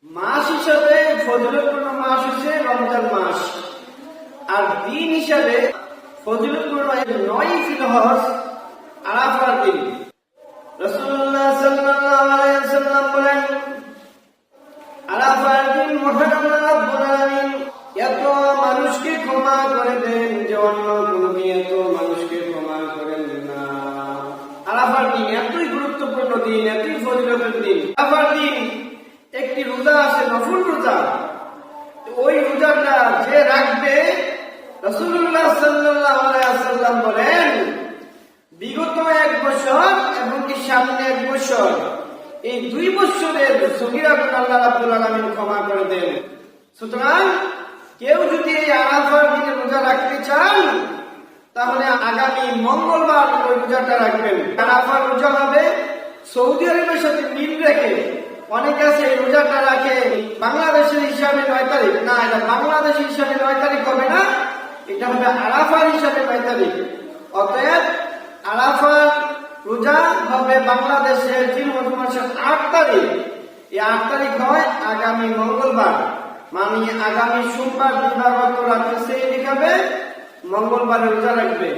মাস হিসাবে ফজিলতপূর্ণ মাস হচ্ছে রমজান মাস, আর দিন হিসাবে ফজিলতপূর্ণ 9 জিলহজ আরাফার দিন। রাসূলুল্লাহ সাল্লাল্লাহু আলাইহি ওয়াসাল্লাম বলেন, আরাফার দিন মহান আল্লাহ রাব্বুল আলামিন এত মানুষকে ক্ষমা করে দেন যে অন্য কোনো দিন এত মানুষকে ক্ষমা করেন না। আরাফার দিন এতই গুরুত্বপূর্ণ দিন, এতই ফজিলতের দিন। আরাফার দিন একটি রোজা আছে, নফল রোজা। ওই রোজাটা যে রাখবে, রাসূলুল্লাহ সাল্লাল্লাহু আলাইহি ওয়াসাল্লাম বলেন, বিগত 1 বছর এবং কি সামনে 1 বছর, এই 2 বছরের সগীরা গুনাহ আল্লাহ রাব্বুল আলামিন ক্ষমা করে দেন। সুতরাং কেউ যদি এই আরাফার দিনে রোজা রাখতে চান, তাহলে আগামী মঙ্গলবার ওই রোজাটা রাখবেন। আরাফার রোজা হবে সৌদি আরবের সাথে মিল রেখে। অনেকে আছে এই রোজাটা রাখে বাংলাদেশের হিসাবে 9 তারিখ। না, এটা বাংলাদেশের হিসাবে 9 তারিখ হবে না, এটা হবে আরাফার হিসাবে 9 তারিখ। অতএব আরাফার রোজা হবে বাংলাদেশের জিলহজ মাসের 8 তারিখ। এই 8 তারিখ হয় আগামী মঙ্গলবার, মানে আগামী সোমবার দিবাগত রাত্রে সেই দেখাবে, মঙ্গলবারে রোজা রাখবে।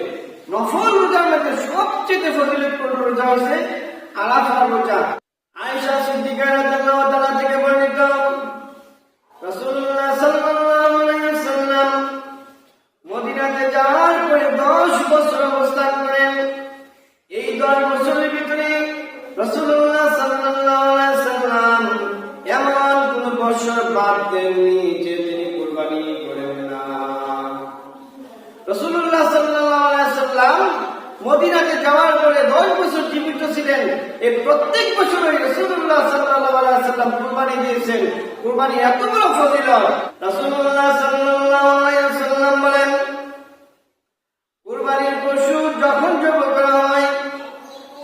নফল রোজার মধ্যে সবচেয়ে ফজিলতপূর্ণ রোজা হচ্ছে আরাফার রোজা। আয়েশা সিদ্দিকা রাদিয়াল্লাহু তাআলা থেকে বর্ণিত, রাসূলুল্লাহ সাল্লাল্লাহু আলাইহি ওয়াসাল্লাম মদিনাতে যাওয়ার পরে 10 বছর অবস্থান করেন। এই 10 বছরের ভিতরে রাসূলুল্লাহ সাল্লাল্লাহু আলাইহি ওয়াসাল্লাম এমন কোন বছর বাদ দেননি যে তিনি কুরবানি করেন না। রাসূলুল্লাহ সাল্লাল্লাহু আলাইহি ওয়াসাল্লাম মদিনাতে যাওয়ার পরে 10 বছর জীবিত ছিলেন। এই প্রত্যেক বছরই রাসূলুল্লাহ সাল্লাল্লাহু আলাইহি ওয়াসাল্লাম কুরবানি দিয়েছেন। কুরবানি এত বড় ফজিলত, রাসূলুল্লাহ সাল্লাল্লাহু আলাইহি ওয়াসাল্লাম বলেন, কুরবানির পশু যখন জবাই করা হয়,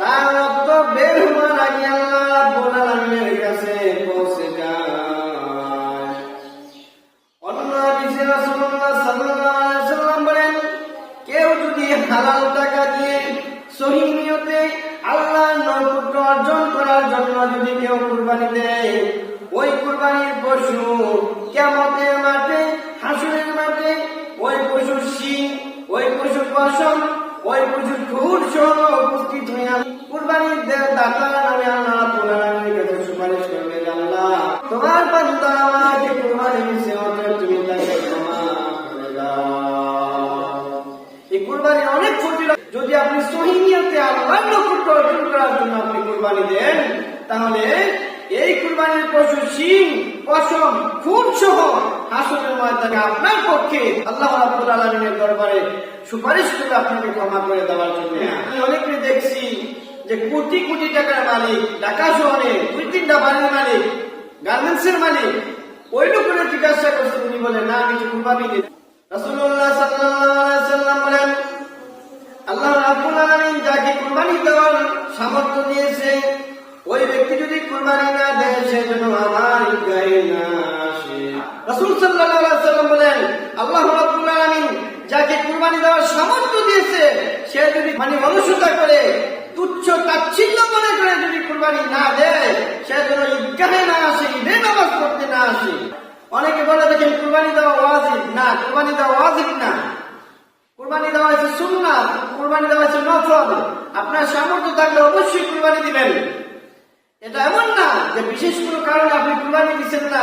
তার রক্ত বের হওয়ার আগে আল্লাহ রাব্বুল আলামিনের কাছে পৌঁছে যায়। অন্য হাদিসে রাসূলুল্লাহ সাল্লাল্লাহু আলাইহি ওয়াসাল্লাম বলেন, কেউ যদি হালাল টাকা দিয়ে সহিহ নিয়তে আল্লাহর নৈকট্য অর্জন করার জন্য যদি কেউ কুরবানি দেয়, ওই কুরবানির পশু কিয়ামতের মাঠে, হাসরের মাঠে ওই পশুর শিং, ওই পশুর পশম, ওই পশুর খুর সহ উপস্থিত হইয়া কুরবানির দাতার নামে আল্লাহ রাব্বুল আলামিনের কাছে সুপারিশ করবে, আল্লাহ তোমার বান্দা আমাকে কুরবানি দিয়েছে, অতএব তুমি তাকে ক্ষমা করে দাও। এই কুরবানি অনেক ফজিলত। যদি আপনি সহিহ নিয়তে আল্লাহর নৈকট্য অর্জন করার জন্য আপনি কুরবানি দেন, তাহলে এই কুরবানির পশু শিং, পশম, খুর সহ হাসরের ময়দানে আপনার পক্ষে আল্লাহ রাব্বুল আলামিনের দরবারে সুপারিশ করে আপনাকে ক্ষমা করে দেওয়ার জন্য। আমি অনেককে দেখছি যে কোটি কোটি টাকার মালিক, ঢাকা শহরে 2-3টা বাড়ির মালিক, গার্মেন্টসের মালিক, ওই লোকের জিজ্ঞাসা করছে, উনি বলে না আমি কুরবানি দিই। রাসূলুল্লাহ সাল্লাল্লাহু আলাইহি ওয়াসাল্লাম বলেন, আল্লাহ রাব্বুল আলামিন যাকে কুরবানি দেওয়ার সামর্থ্য দিয়েছে, ওই ব্যক্তি যদি কুরবানি না দেয়, সে যেন আমার গায়ে না আসে। রাসূল সাল্লাল্লাহু আলাইহি ওয়াসাল্লাম বলেন, আল্লাহ রাব্বুল আলামিন যাকে কুরবানি দেওয়ার সামর্থ্য দিয়েছে, সে যদি অলসতা করে, তুচ্ছ তাচ্ছিল্য মনে করে যদি কুরবানি না দেয়, সে যেন ঈদগাহে না আসে, ঈদে নামাজ পড়তে না আসে। অনেকে বলে দেখেন কুরবানি দেওয়া ওয়াজিব। না, কুরবানি দেওয়া ওয়াজিব না, কুরবানি দেওয়া হচ্ছে সুন্নাত, কুরবানি দেওয়া হচ্ছে নফল। আপনার সামর্থ্য থাকলে অবশ্যই কুরবানি দিবেন। এটা এমন না যে বিশেষ কোনো কারণে আপনি কুরবানি দিচ্ছেন না,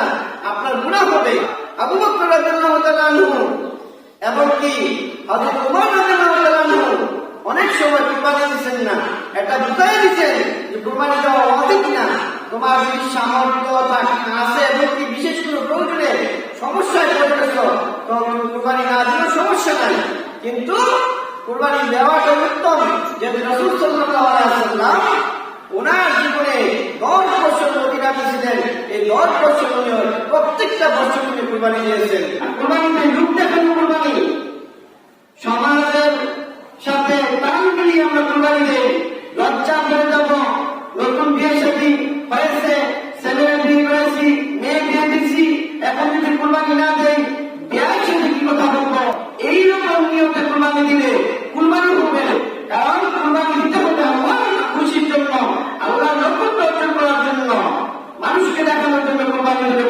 আপনার গুনাহ হবে। আবু বকর রাদিয়াল্লাহু তাআলা আনহু এবং কি হযরত ওমর রাদিয়াল্লাহু তাআলা আনহু অনেক সময় কুরবানি দিচ্ছেন না। এটা বুঝাই দিচ্ছেন যে কুরবানি দেওয়া ওয়াজিব না। তোমার যদি সামর্থ্য আছে এবং কি বিশেষ কোনো প্রয়োজনে সমস্যায় পড়েছ, তখন কুরবানি না দিলেও সমস্যা নাই, কিন্তু কুরবানি দেওয়াটা উত্তম। যেহেতু রাসূল সাল্লাল্লাহু আলাইহি ওয়াসাল্লাম ওনার জীবনে 10 বছর মদিনাতে ছিলেন, এই 10 বছর উনি প্রত্যেকটা বছর উনি কুরবানি দিয়েছেন। কুরবানি রূপ দেখানো কুরবানি, সমাজের সাথে তাল মিলিয়ে আমরা কুরবানি দেই। লজ্জা করে যাব, নতুন বিয়ে শাদী হয়েছে, ছেলের বিয়ে করেছি, মেয়ে বিয়ে দিচ্ছি, এখন যদি কুরবানি না দেই, বিয়ের সাথে কি কথা বলবো? এইরকম নিয়তে কুরবানি দিলে কুরবানি হবে। কারণ কুরবানি দিতে হবে আমার খুশির জন্য, আল্লাহর নৈকট্য অর্জন করার জন্য, মানুষকে দেখানোর জন্য কুরবানি দিলে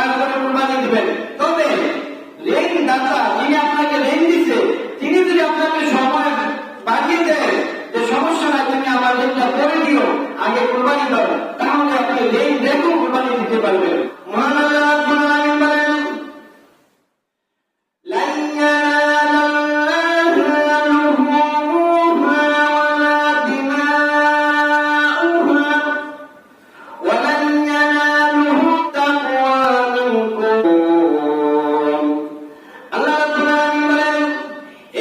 তারপরে কুরবানি দিবেন। তবে ঋণ দাতা যিনি আপনাকে ঋণ দিচ্ছে, তিনি যদি আপনাকে সময় বাকি দেয় যে সমস্যা নাই, তুমি আমার ঋণটা করে দিও, আগে কুরবানি দাও, তাহলে আপনি ঋণ রেখেও কুরবানি দিতে পারবেন। মহান আল্লাহ রাব্বুল আলামিন বলেন, লান ইয়ানালা লুহুমুহা ওয়ালা দিমাউহা ওয়ালান ইয়ানালুহু তাকওয়া মিনকুম। আল্লাহ রাব্বুল আলামিন বলেন,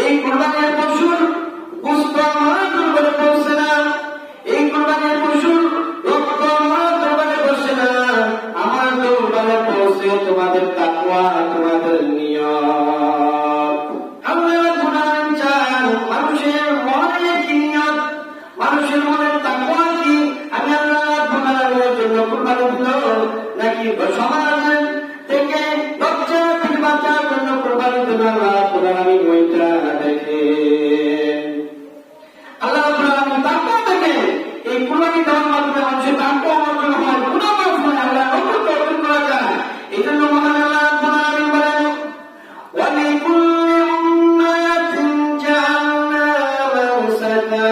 এই কুরবানির পশুর গোশত আমার দরবারে পৌঁছে না, এই কুরবানির পশুর রক্ত আমার দরবারে পৌঁছে না, আমার দরবারে পৌঁছে তোমাদের তাকওয়া, তোমাদের নিয়ত। আল্লাহ রাব্বুল আলামিন চান মানুষের মনে কি নিয়ত, মানুষের মনের তাকওয়া কি, আমি আল্লাহ রাব্বুল আলামিনের জন্য কুরবানি দিল নাকি সমাজ থেকে লজ্জা থেকে বাঁচার জন্য কুরবানি দিল, আল্লাহ রাব্বুল আলামিন ওইটা দেখেন। আল্লাহ রাব্বুল আলামিন তাকওয়া থেকে এই কুরবানি দেওয়ার মাধ্যমে মানুষের তাকওয়া অর্জন হয়, গুনাহ মাফ হয়, আল্লাহ নৈকট্য অর্জন করা যায়। এই জন্য মহান আল্লাহ রাব্বুল আলামিন বলেন, ওয়ালিকুল্লি উম্মাতিন জাআলনা মানসাকা।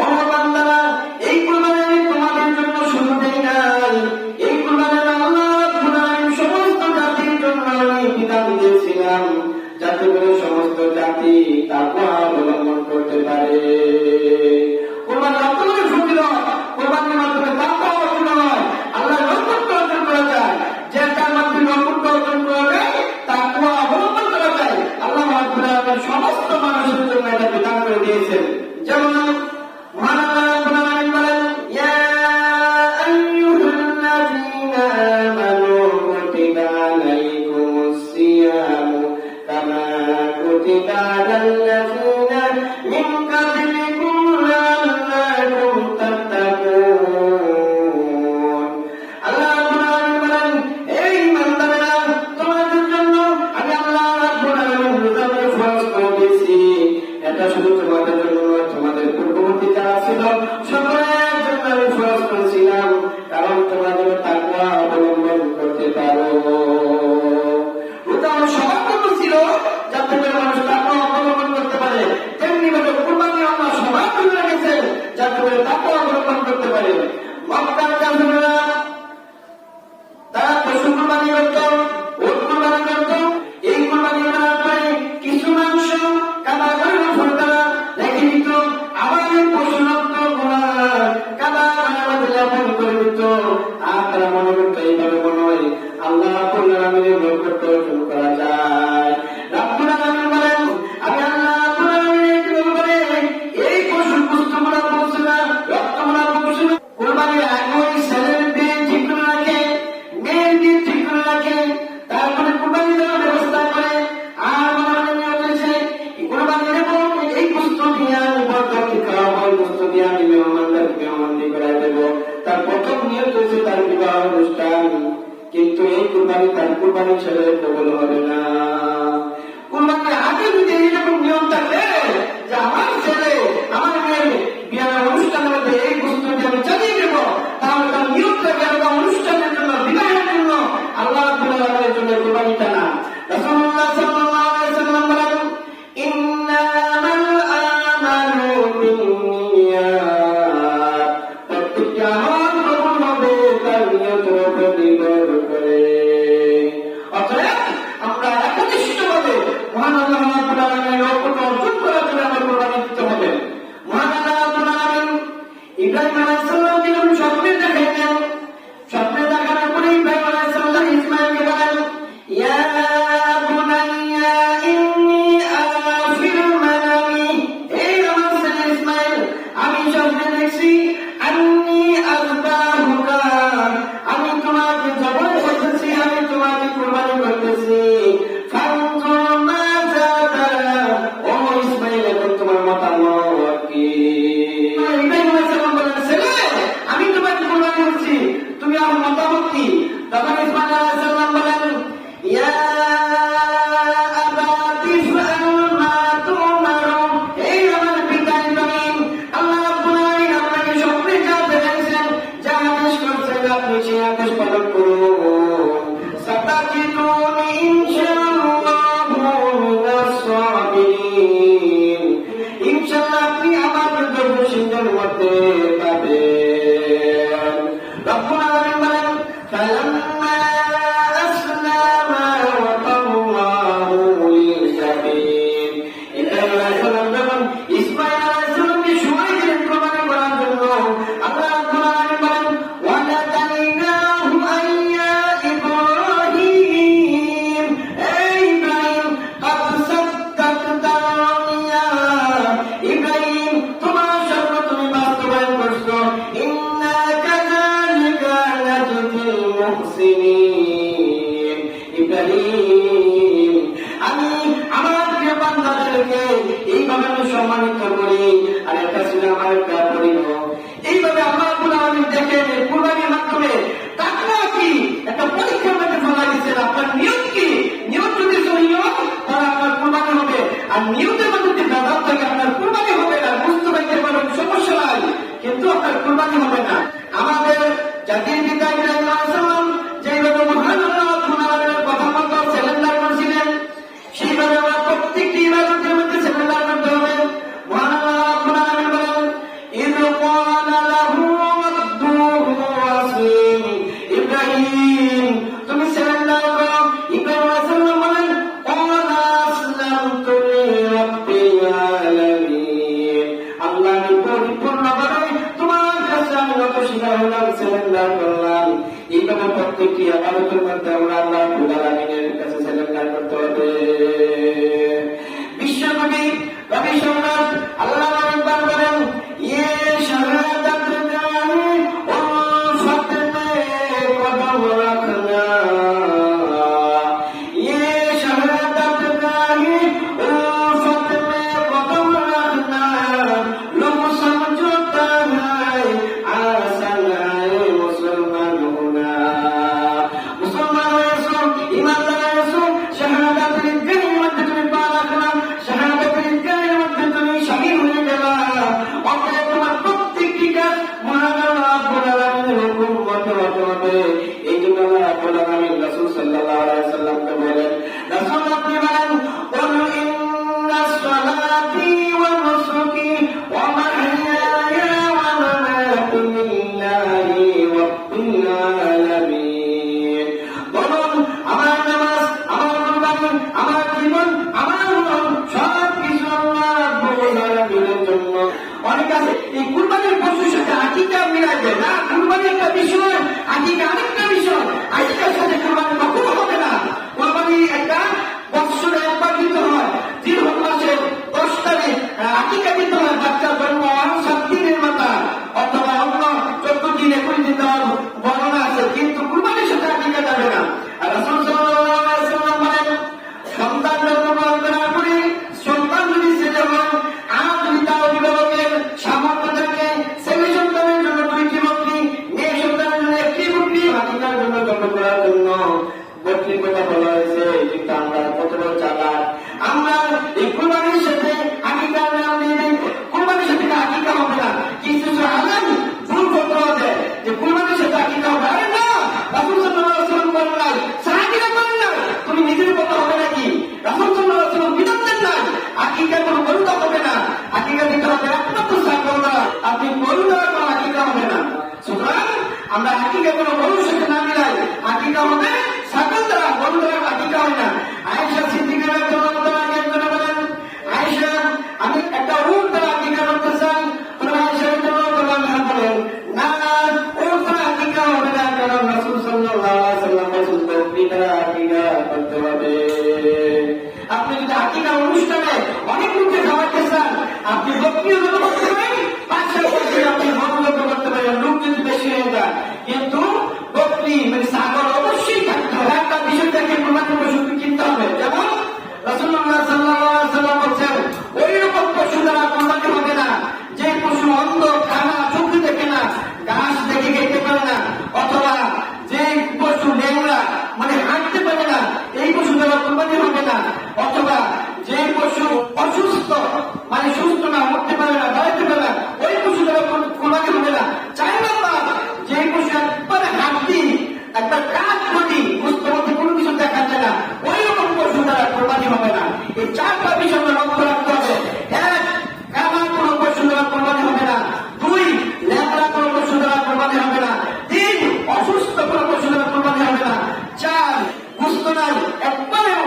ও বান্দারা, এই কুরবানি তোমাদের জন্য শুধু দেই নাই, এই কুরবানি আল্লাহ রাব্বুল আলামিন সমস্ত জাতির জন্য আমি বিধান দিয়েছিলাম, যাতে করে সমস্ত জাতি তাকওয়া অবলম্বন করতে পারে। কুরবানি অত্যন্ত ফজিলত, কুরবানির মাধ্যমে তাকওয়া অর্জন হয়, আল্লাহর নৈকট্য অর্জন করা যায়। যে তার মাধ্যমে নৈকট্য অর্জন করা যায়, তাকওয়া অবলম্বন করা যায়, আল্লাহ রাব্বুল আলামিন সমস্ত মানুষের জন্য এটা বিধান করে দিয়েছেন। যেমন মহান আল্লাহ রাব্বুল আলামিন বলেন, ইয়া আইয়ুহাল্লাযীনা আমানু কুতিবা আলাইকুমুস সিয়ামু কামা কুতিবা আলাল্লাযীনা মিন ক্বাবলিকুম লাআল্লাকুম তাত্তাকুন। আল্লাহ রাব্বুল আলামিন বলেন, এই বান্দারা, তোমাদের জন্য আমি আল্লাহ রাব্বুল আলামিন রোজাকে ফরজ করে দিয়েছি। এটা শুধু তোমাদের জন্য নয়, তোমাদের পূর্ববর্তী যারা ছিল সকলের জন্য আমি ফরজ করেছিলাম, কারণ তোমরা যেন তাকওয়া অবলম্বন করতে পারো। রোজা সবার জন্য ছিল, যাতে করে মানুষ তাকওয়া অবলম্বন করতে পারে। তেমনি ভাবে কুরবানি আল্লাহ সবার জন্য রেখেছেন, যাতে করে তাকওয়া অবলম্বন করতে পারে। মক্কার কাফিররা তারা পশু কুরবানি করত, উট কুরবানি করত। এই কুরবানি করার পরে কিছু মাংস কাদা করে তারা রেখে দিত, আবার এই পশু রক্ত গুলা কাদা বানাতে লেপন করে দিত। আর তারা মনে করত এইভাবে মনে হয় আল্লাহ রাব্বুল আলামিনের নৈকট্য অর্জন করা যায়। রাব্বুল আলামিন বলেন, আমি আল্লাহ রাব্বুল আলামিনের দরবারে এই পশুর গোশতগুলো পৌঁছে না, রক্তগুলো পৌঁছে না। কুরবানির আগে ওই ছেলের দিয়ে ঠিক করে রাখে, মেয়ের দিয়ে ঠিক করে রাখে, তারপরে কুরবানি দেওয়ার ব্যবস্থা করে। আর মনে নিয়ত হয়েছে কুরবানি দেবো, এই গোশত দিয়ে আমি বরকত খাওয়াবো, এই গোশত দিয়ে আমি মেহমানদেরকে মেহমানদি করাই দেবো। তার প্রথম নিয়ত হয়েছে তার বিবাহ অনুষ্ঠান, কিন্তু এই কুরবানি তার কুরবানি ছেলে কবুল হবে না। কুরবানির আগে যদি এইরকম নিয়ম থাকে যে আমার ছেলে আমার মেয়ের বিয়ার অনুষ্ঠানের মধ্যে এই গোশত দিয়ে আমি চালিয়ে দেবো, তাহলে তার নিয়ত থাকে একটা অনুষ্ঠানের জন্য, বিবাহের জন্য, আল্লাহ রাব্বুল আলামিনের জন্য কুরবানিটা না। রাসূলুল্লাহ সাল্লাল্লাহু আলাইহি ওয়াসাল্লাম বলেন, ইন্নামাল আমালু বিন্নিয়াত। প্রত্যেকটা আমল কবুল হবে তার নিয়তের উপর নির্ভর করে। অতএব আমরা একনিষ্ঠভাবে মহান আল্লাহ রাব্বুল আলামিনের নৈকট্য অর্জন করার জন্য আমরা কুরবানি দিতে হবে। মহান আল্লাহ রাব্বুল আলামিন ইব্রাহিম আলাইহিস সালামকে যখন স্বপ্নে দেখাইলেন, স্বপ্নে দেখানোর পরে ইব্রাহিম আলাইহিস সালাম ইসমাঈলকে বলেন, ইয়া বুনাইয়া ইব্রাহিম। আমি আমার প্রিয় বান্দাদেরকে এইভাবে আমি সম্মানিত করি। আর একটা ছিল আমার একটা পরিণত এইভাবে আল্লাহ রাব্বুল আলামিন দেখেন কুরবানির মাধ্যমে তাকওয়া কি একটা পরীক্ষার মধ্যে ফেলা দিচ্ছেন। আপনার নিয়ত কি? নিয়ত যদি সহি হয় তাহলে আপনার কুরবানি হবে, আর নিয়তের মধ্যে যদি ভেজাল থাকে আপনার কুরবানি হবে না। বুঝতে পারতে পারবেন সমস্যা নাই, কিন্তু আপনার কুরবানি হবে না। আমাদের জাতির পিতা ইব্রাহিম আলাইহিস সালাম যেভাবে মহান আল্লাহ রাব্বুল আলামিনের কথা মতো সারেন্ডার করেছিলেন, সেইভাবে আমরা প্রত্যেকটি ইবাদতের মধ্যে সারেন্ডার করতে হবে। মহান আল্লাহ রাব্বুল আলামিন বলেন, ইয ক্বালা লাহু রাব্বুহু আসলিম। ইব্রাহিম তুমি সারেন্ডার করো। ইব্রাহিম আলাইহিস সালাম বলেন, ক্বালা আসলামতু লিরাব্বিল আলামিন। আল্লাহ আমি পরিপূর্ণভাবে তোমার কাছে আমি নতশির হলাম, সারেন্ডার করলাম। এইভাবে প্রত্যেকটি ইবাদতের মধ্যে আমরা আল্লাহ রাব্বুল আলামিনের কাছে সারেন্ডার করতে হবে। বিশ্বনবী নবী সম্রাট আল্লাহ আকবার বলেন, ইয়ে শাহাদাত গাহে ও ফাতমে কদম রাখনা, ইয়ে শাহাদাত গাহে ও ফাতমে কদম রাখনা, লোগ সমঝোতা है आसान है मुसलमान होना। मुसलमान হয়েছো, ইমানদার হয়েছো, শাহাদাতের গাহের মধ্যে তুমি পা রাখলা, শাহাদাতের গাহের মধ্যে তুমি শহীদ হয়ে গেলা। অতএব তোমার প্রত্যেকটি কাজ মহান আল্লাহ রাব্বুল আলামিনের হুকুম মতো হতে হবে। এই জন্য আল্লাহ রাব্বুল আলামিন রাসূল সাল্লাল্লাহু আলাইহি ওয়াসাল্লামকে বলেন, রাসূল আপনি বলেন, কুল ইন্না সলাতি ওয়া নুসুকি ওয়া মাহইয়ায়া ওয়া মামাতি লিল্লাহি রাব্বিল আলামিন। বলুন আমার নামাজ, আমার কুরবানি, আমার জীবন, আমার মরণ সব কিছু আল্লাহ রাব্বুল আলামিনের জন্য। অনেক আছে এই কুরবানির পশুর সাথে আকিকা মিলাই দেয় না। কুরবানি একটা বিষয়, আকিকা আরেকটা বিষয়। আকিকার সাথে কুরবানি কখনো হবে না। কুরবানি একটা বৎসরে একবার দিতে হয়, জিলহজ মাসের 10 তারিখ আকিকা দিতে হয়। বাচ্চা জন্ম 7 দিনের মাথায় অথবা অন্য 14 দিন 21 দিন দেওয়ার বর্ণনা আছে, কিন্তু কুরবানির সাথে আকিকা যাবে না। আর রাসূল সাল্লাল্লাহু আলাইহি ওয়াসাল্লাম বলেন, সন্তান জন্মগ্রহণ করার পরে সন্তান যদি ছেলে হয় আর যদি তার অভিভাবকের সামর্থ্য থাকে, ছেলে সন্তানের জন্য 2টি বকরি, মেয়ে সন্তানের জন্য 1টি বকরি, আকিকার জন্য জন্ম করার জন্য বকরির কথা বলা হয়েছে। কিন্তু আমরা কতটা চালাক, আমরা এই কুরবানির সাথে আকিকার নাম দিয়ে দিই। কুরবানির সাথে আকিকা হবে না। কিছু আলেম ভুল করতে হবে যে কুরবানির সাথে আকিকা হবে। আরে না, রাসূল সাল্লাল্লাহু আলাইহি ওয়াসাল্লাম বলেন নাই, সাহাবীরা বলেন নাই, তুমি নিজের কথা হবে নাকি? রাসূল সাল্লাল্লাহু আলাইহি ওয়াসাল্লাম বিধান দেন নাই আকিকা কোনো গরুটা হবে না, আকিকা দিতে হবে একমাত্র ছাগল দ্বারা। আপনি গরু দ্বারা কোনো আকিকা হবে না। সুতরাং আমরা আকিকা কোনো গরুর সাথে না মিলাই, আকিকা হবে ছাগল দ্বারা, গরু দ্বারা আকিকা হয় না। আয়েশা সিদ্দিকা রাদিয়াল্লাহু তাআলা একজন বলেন, আয়েশা আমি একটা উট দ্বারা আকিকা করতে চাই। তখন আয়েশা রাদিয়াল্লাহু তাআলা বলেন, না উট দ্বারা আকিকা হবে না, কারণ রাসূল সাল্লাল্লাহু আলাইহি ওয়াসাল্লাম বলেছেন বকরি দ্বারা আকিকা করতে হবে। আপনি যদি আকিকা অনুষ্ঠানে অনেক লোককে খাওয়াতে চান, আপনি বকরিও করতে পারেন, 500 বকরি আপনি হজরত করতে পারেন, লোক যদি বেশি হয়ে যায়। কিন্তু বকরি মানে ছাগল অবশ্যই থাকতে হবে। একটা বিষয়টাকে কুরবানির পশু কিনতে হবে। যেমন রাসূলুল্লাহ সাল্লাল্লাহু আলাইহি ওয়াসাল্লাম বলেছেন, ওই রকম পশু দ্বারা কুরবানি হবে না যে পশু অন্ধ, কানা, চোখে দেখে না, ঘাস দেখে খেতে পারে না, অথবা যে পশু লেংড়া মানে হাঁটতে পারে না, এই পশু দ্বারা কুরবানি হবে না। অথবা যে পশু অসুস্থ মানে সুস্থ না, উঠতে পারে না, দাঁড়াতে পারে না, ওই পশু দ্বারা কুরবানি হবে না। 4 নাম্বার যে পশু একবারে হাঁটতি, একটা কাজ করি, বুঝতে মধ্যে কোনো কিছু দেখা যায় না, ওই রকম পশু দ্বারা কুরবানি হবে না। এই 4টা বিষয় আমরা লক্ষ্য রাখতে হবে। 1, কানা কোনো পশু দ্বারা কুরবানি হবে না। 2, লেংড়া কোনো পশু দ্বারা কুরবানি হবে না। 3, অসুস্থ কোনো পশু দ্বারা কুরবানি হবে না। 4, বুঝতে নাই একবারেও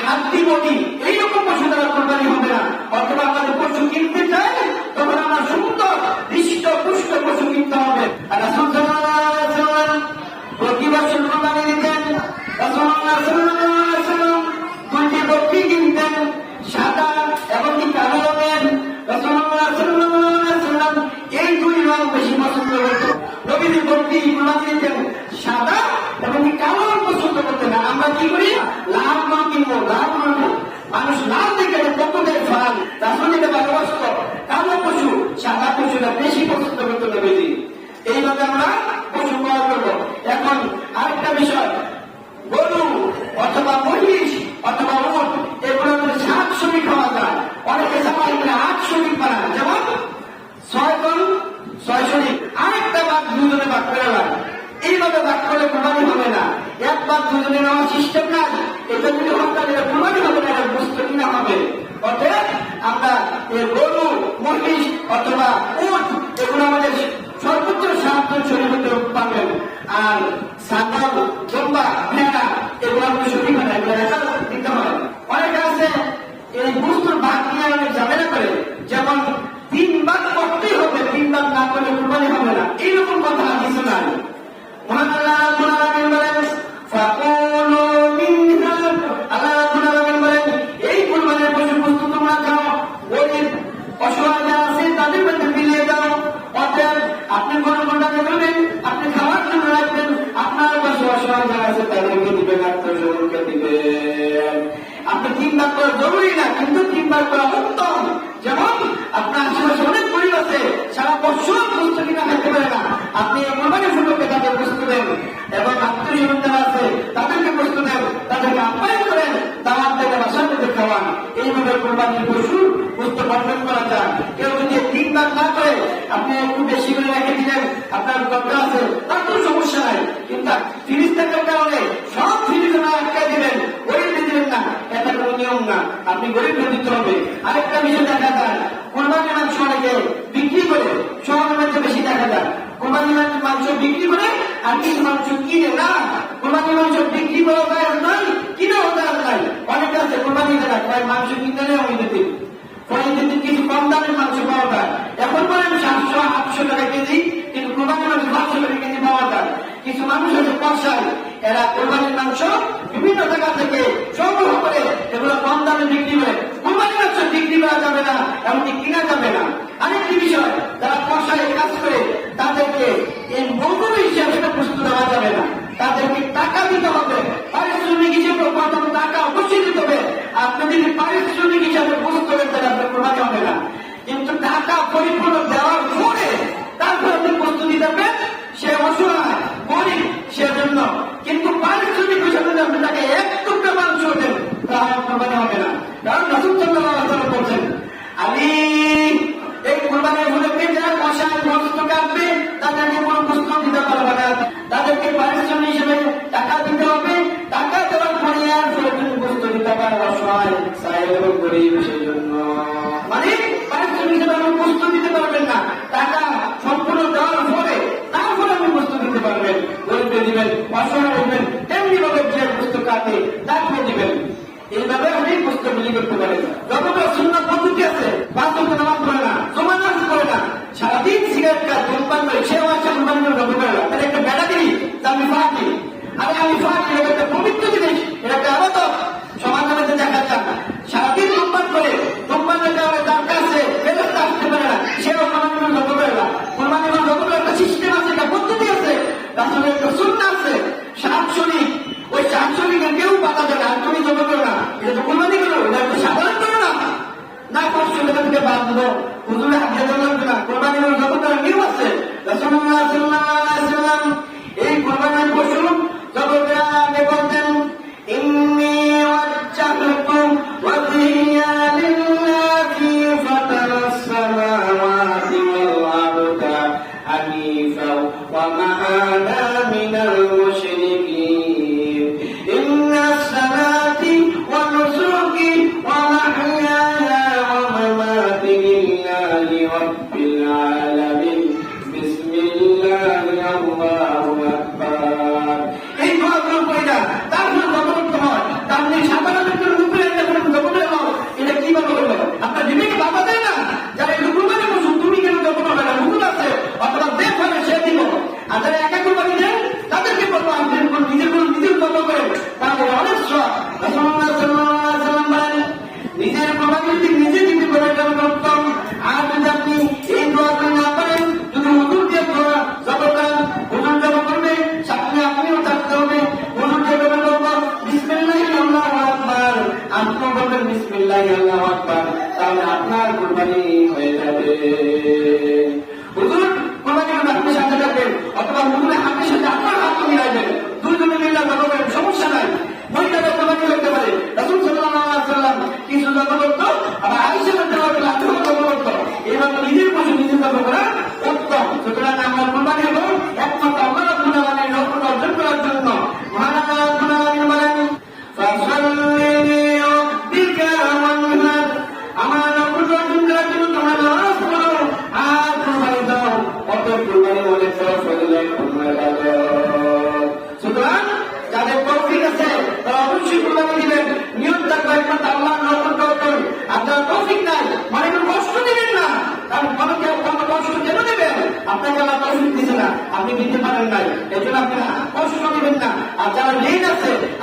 হাড্ডি বডি এইরকম পশু দ্বারা কুরবানি হবে না। অথবা আমাদের পশু কিনতে চাই, তখন আমরা সুন্দর হৃষ্ট পুষ্ট পশু কিনতে হবে। আর রাসূল সাল্লাল্লাহু আলাইহি ওয়াসাল্লাম প্রতি বছর কুরবানি দিতেন। রাসূলুল্লাহ সাল্লাল্লাহু আলাইহি ওয়াসাল্লাম 2টি বকরি কিনতেন, সাদা এবং কালো রঙের। রাসূলুল্লাহ সাল্লাল্লাহু আলাইহি ওয়াসাল্লাম এই 2 রং বেশি পছন্দ করতেন। নবীজি বকরি কুরবানি দিতেন সাদা এবং কালো রং পছন্দ করতেন না। আমরা কি করি? ছয় শরিক, আরেকটা ভাগ দুজনে ভাগ করে নেয়। এইভাবে ভাগ করলে কোরবানি হবে না। এক ভাগ দুজনে নেওয়া সিস্টেম না, এটা যদি হত্যা দিলে কোরবানি হবে না, এটা বুঝতে কিনা হবে। অতএব আমরা গরু, মহিষ অথবা উট এগুলো আমাদের সর্বোচ্চ সাহায্য শরীরে পাবেন। আর ছাগল, দুম্বা, ভেড়া এগুলো আমাদের শরীর হয় না, এগুলো রেখা দিতে হয়। অনেকে আছে এই বস্তুর ভাগ নিয়ে অনেক ঝামেলা করে, যেমন 3 ভাগ করতেই হবে, 3 ভাগ না করলে কোরবানি হবে না, এইরকম কথা কিছু নাই। মহান আল্লাহ রাব্বুল আলামিন বলেন, ফাকুলু মিনহা, আল্লাহ রাব্বুল আলামিন বলেন, এই কুরবানির পশু বস্তু তোমরা খাও, গরিব অসহায় যারা আছে তাদের মধ্যে মিলিয়ে দাও। অতএব আপনি কোনটা দেবেন, আপনি খাওয়ার জন্য রাখবেন, আপনার পাশে অসহায় যারা আছে তাদেরকে দিবেন, আত্মীয়স্বজনকে দিবেন। আপনি 3 ভাগ করা জরুরি না, কিন্তু 3 ভাগ করা উত্তম। যেমন আপনার আশেপাশে অনেক গরিব আছে, সারা বছর বস্তু কিনা খাইতে পারে না, আপনি এই কোরবানির উপলক্ষে তাদের বস্তু দেন, এবং আত্মীয়স্বজন যারা আছে তাদেরকে বস্তু দেন, তাদেরকে আপ্যায়ন করেন, দাওয়াত থেকে বাসার মধ্যে খাওয়ান। এইভাবে কোরবানির পশু বস্তু বর্জন করা যায়। কেউ যদি 3 ভাগ না করে আপনি একটু বেশি করে রেখে দিলেন, আপনার দরকার আছে, তার কোনো সমস্যা নাই, কিন্তু ফ্রিজ থাকার কারণে সব ফ্রিজে না আটকে দিবেন, গরিব দিলেন না, এটা কোনো নিয়ম না, আপনি গরিব দিতে হবে। আরেকটা বিষয় দেখা যায়, কোরবানির মাংস অনেকে বিক্রি করে, শহরের মধ্যে বেশি দেখা যায়, কোরবানির মাংস বিক্রি করে আর কিছু মাংস কিনে না। কোরবানির মাংস বিক্রি করা যায় নয়, কিনেও যায় নাই। অনেকে আছে কোরবানি দেয় মাংস কিনতে নেই, আমি দিতে পরে যদি কিছু কম দামের মাংস পাওয়া যায়, এখন বলেন 700-800 টাকা কেজি, কিন্তু কোরবানির মাংস 500 টাকা কেজি পাওয়া যায়। কিছু মানুষ আছে কষায়, এরা কোরবানির মাংস বিভিন্ন জায়গা থেকে সংগ্রহ করে এগুলো কম দামে বিক্রি করে। কোরবানির মাংস বিক্রি করা যাবে না, এমনকি কিনা যাবে না। আরেকটি বিষয়, যারা কষায় কাজ করে তাদেরকে এই মজুরি হিসাবে বস্তু দেওয়া যাবে না, তাদেরকে টাকা দিতে হবে। পারিশ্রমিক হিসেবে প্রথম টাকা অবশ্যই দিতে হবে। আপনি যদি পারিশ্রমিক হিসাবে বস্তু দেন তাহলে আপনার কোরবানি হবে না, কিন্তু টাকা পরিপূর্ণ দেওয়ার পরে তারপর আপনি বস্তু দিতে হবে। সে অসহায় গরিব সেজন্য, কিন্তু পারিশ্রমিক হিসাবে আপনি তাকে 1 টুকরা মাংস দেন, তাহলে কোরবানি হবে না। কারণ রাসূল সাল্লাল্লাহু আলাইহি ওয়াসাল্লাম বলছেন, আমি এই কোরবানির উপলক্ষে যারা কষায় বস্তু কাটবে তাদেরকে কোনো বস্তু দিতে পারবে না, তাদেরকে পারিশ্রমিক হিসেবে টাকা দিতে হবে। টাকা দেওয়ার পরে আর প্রয়োজন বস্তু দিতে পারে অসহায় সাহেব গরিব, সেজন্য মানে পারিশ্রমিক হিসেবে আপনি বস্তু দিতে পারবেন না, টাকা সম্পূর্ণ দেওয়ার পরে তারপরে আপনি বস্তু দিতে পারবেন। গরিবকে দিবেন, অসহায় দিবেন, তেমনি ভাবে যে বস্তু কাটে তারপরে দিবেন। এইভাবে আপনি বস্তু বিলি করতে পারেন। যতটা সুন্নাত পদ্ধতি আছে, 5 ওয়াক্ত নামাজ পড়ে না, জমা নামাজ পড়ে না, সারাদিন সিগারেট খায়, ধূমপান করে, সেও আছে কোরবানি করে জব করে না, এটা একটা বেড়া দিবি যে আমি ফাঁকি। আরে আমি ফাঁকি, এটা একটা পবিত্র জিনিস, এটা একটা আবাদত, সমাজ মধ্যে দেখা যান না। সারাদিন ধূমপান করে, ধূমপানের কারণে যার কাছে ফেরত আসতে পারে না, সেও কোরবানি করে জব করে না। কোরবানি করে জব করে একটা সিস্টেম আছে, একটা পদ্ধতি আছে, রাসূলের একটা সুন্নাহ আছে। 7 শরীক, ওই 4 শরীকে কেউ বাধা দেয় না, আর তুমি জব করো না, এটা তো কোরবানি করো, এটা একটা সাধারণ করো না, না 500 টাকা থেকে বাদ দেবো, হুজুরে হাতে লাগবে না। কোরবানি করে জব করার নিয়ম আছে। রাসূলুল্লাহ সাল্লাল্লাহু আলাইহি ওয়াসাল্লাম এই কোরবানির পশু জব করে আগে বলতেন, ইন্নী ওয়াজ্জাহতু ওয়াজহিয়া লিল্লাযী ফাতারাস সামাওয়াতি ওয়াল আরদা হানিফা ওয়া মা আনা মিনাল মুশরিকিন। ইন্নাস সালাতি ওয়া নুসুকি ওয়া মাহইয়ায়া ওয়া মামাতি লিল্লাহি রাব্বিল আলামিন। বিসমিল্লাহি আল্লাহু আকবার। এই কথাগুলো পড়ে না, তারপর জবরদস্ত হয়, তাহলে সাধারণ ব্যক্তির উপরে এটা করে জবরদস্ত হয়, এটা কিভাবে করবে? আপনার জীবনে বাধা দেয় না, যারা একটু কুরবানি করছো তুমি কেন জব করবে না, হুকুম আছে, অথবা যে পারে সে দিব। আর যারা একা কুরবানি দেন তাদেরকে বলবো আপনি নিজের জব করেন, তাহলে অনেক সব। রাসূলুল্লাহ সাল্লাল্লাহু আলাইহি ওয়াসাল্লাম বলেন, নিজের কুরবানি যদি নিজে দিতে পারে এটা উত্তম। আর যদি আপনি এই দোয়া করে না পারেন, যদি হুজুর দিয়ে দোয়া জব করেন, হুজুর জব করবে, সামনে আপনিও থাকতে হবে, হুজুর যেভাবে বলবো বিসমিল্লাহি আল্লাহু আকবার, আপনিও বলবেন বিসমিল্লাহি আল্লাহু আকবার, তাহলে আপনার কুরবানি হয়ে যাবে। হুজুর কুরবানি করবে, আপনি সাথে থাকবেন, অথবা হুজুরের হাতের সাথে আপনার হাত মিলাইবেন, দুইজনে মিলে জব করেন, সমস্যা নাই, মহিলারা কুরবানি করতে পারে। রাসূল সাল্লাল্লাহু আলাইহি ওয়াসাল্লাম কিছু জব করতো, আবার আয়েশা রাদিয়াল্লাহু আনহা জব করতো। এইভাবে নিজের পশু নিজে জব করা উত্তম।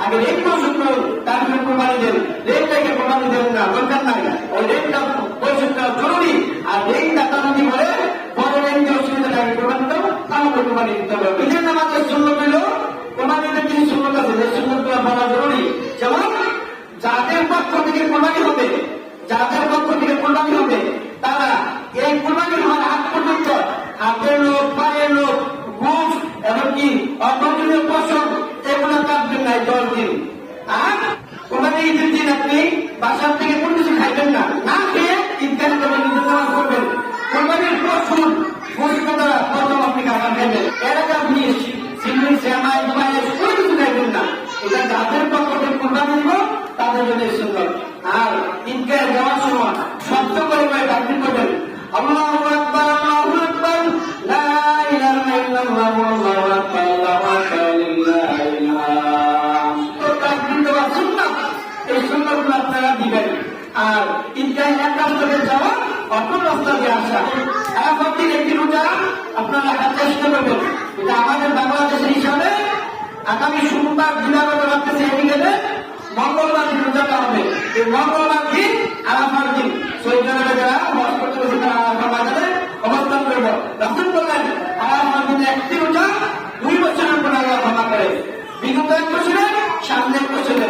আগে ঋণ পরিশোধ করুন, তারপরে কোরবানি দেন। ঋণ থেকে কোরবানি দেন না, দরকার নাই। ওই ঋণটা পরিশোধ করা জরুরি। আর ঋণ দাতা যদি বলে পরে ঋণ দিয়ে অসুবিধা থাকে, কোরবানি দাও, তাহলে কোরবানি দিতে হবে। ঈদের নামাজের সুন্নত হইল কোরবানিতে কিছু সুন্নত আছে, যে সুন্নতগুলো বলা জরুরি। যেমন যাদের পক্ষ থেকে কোরবানি হবে, যাদের পক্ষ থেকে কোরবানি হবে, তারা এই কোরবানি হওয়ার আগ পর্যন্ত হাতের লোক, পায়ের লোক, মুখ, এমনকি অপ্রয়োজনীয় পশম এগুলো কাটবেন না 10 দিন। আর কোরবানি ঈদের দিন আপনি বাসার থেকে কোনো কিছু খাইবেন না, না খেয়ে ঈদগাহ করবেন, ঈদের নামাজ করবেন। কোরবানির পশম গোশত প্রথম আপনি খাবার খাইবেন, এর আগে আপনি সিমনি, শ্যামাই, পায়েস কোনো কিছু খাইবেন না। এটা যাদের পক্ষ থেকে কোরবানি দিব তাদের জন্য সুন্দর। আর ঈদগাহ যাওয়ার সময় শব্দ করে তাকবীর করবেন, আল্লাহু আকবার, আল্লাহু আকবার, লা ইলাহা ইল্লাল্লাহু, আল্লাহু আকবার, আল্লাহু আকবার, লিল্লাহিল হামদ। তো তাকবীর দেওয়া সুন্নাত, এই সুন্নাতগুলো আপনারা দিবেন। আর ঈদগাহ এক রাস্তা দিয়ে যাওয়া, অপর রাস্তা দিয়ে আসা। আরাফাত দিন একটি রোজা আপনারা হাজার চেষ্টা করবেন। এটা আমাদের বাংলাদেশের হিসাবে আগামী সোমবার দিনাগত রাখতেছে, এদিকে মঙ্গলবার দিন রোজাটা হবে। এই মঙ্গলবার দিন আরাফার দিন সৌদি আরবে যারা হজ করতে গেছে তারা আরাফার বাজারে অবস্থান করব। রাসূল বললেন আরাফার দিনে একটি রোজা 2 বছরের পর আল্লাহ ক্ষমা করে। বিগত 1 বছরে, সামনে 1 বছরে।